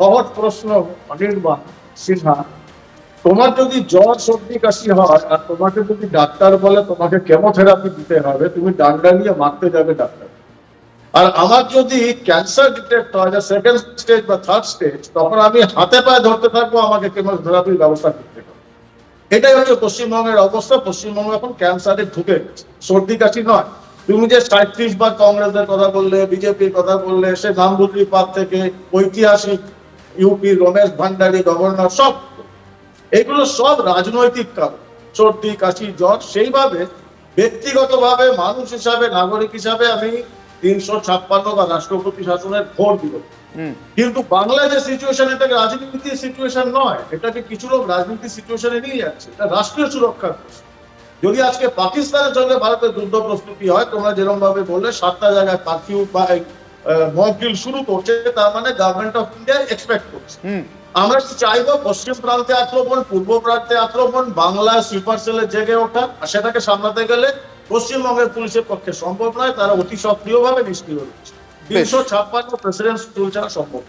সহজ প্রশ্ন অনির্বাণ সিনহা, তোমার যদি জ্বর সর্দি কাশি হয় আর তোমাকে যদি ডাক্তার বলে তোমাকে কেমোথেরাপি দিতে হবে, তুমি ডান্ডা নিয়ে মারতে যাবে ডাক্তার। আর আমার যদি ক্যান্সার ডিটেক্ট হয় সেকেন্ড স্টেজ বা থার্ড স্টেজ, তখন আমি হাতে পায়ে ধরতে থাকবো আমাকে কেমোথেরাপির ব্যবস্থা করতে হবে। এটাই হচ্ছে পশ্চিমবঙ্গের অবস্থা। পশ্চিমবঙ্গ এখন ক্যান্সারে ঢুকে গেছে, সর্দি কাশি নয়। তুমি যে 37 বার কংগ্রেসের কথা বললে, বিজেপির কথা বললে, সে নামবুদ্রি পার্ক থেকে ঐতিহাসিক ইউপি রমেশ ভান্ডারী গভর্নর, সব এগুলো সব রাজনৈতিক কারণ। সর্দি কাশি জ্বর সেইভাবে ব্যক্তিগতভাবে মানুষ হিসাবে নাগরিক হিসাবে আমি 356 বা রাষ্ট্রপতি শাসনের ভোট দিব। কিন্তু বাংলায় যে সিচুয়েশন, এটাকে রাজনীতির সিচুয়েশন নয়, এটাকে কিছু লোক রাজনীতির সিচুয়েশনে নিয়ে যাচ্ছে। এটা রাষ্ট্রীয় সুরক্ষার প্রশ্ন। যদি আজকে পাকিস্তানের সঙ্গে ভারতের যুদ্ধ প্রস্তুতি হয়, তোমরা যেরকম ভাবে বললে 7টা জায়গায় কারফিউ বা মক ড্রিল শুরু করছে, তার মানে গভর্নমেন্ট অফ ইন্ডিয়া এক্সপেক্ট করছে। আমরা কি চাইবো পশ্চিম প্রান্তে আক্রমণ, পূর্ব প্রান্তে আক্রমণ, বাংলা স্লিপার সেলে জেগে ওঠা? আর সেটাকে সামলাতে গেলে পশ্চিমবঙ্গের পুলিশের পক্ষে সম্ভব নয়, তারা অতি সক্রিয়ভাবে নিষ্ক্রিয় রয়েছে। 356 প্রেসিডেন্ট টুল ছাড়া সম্ভব।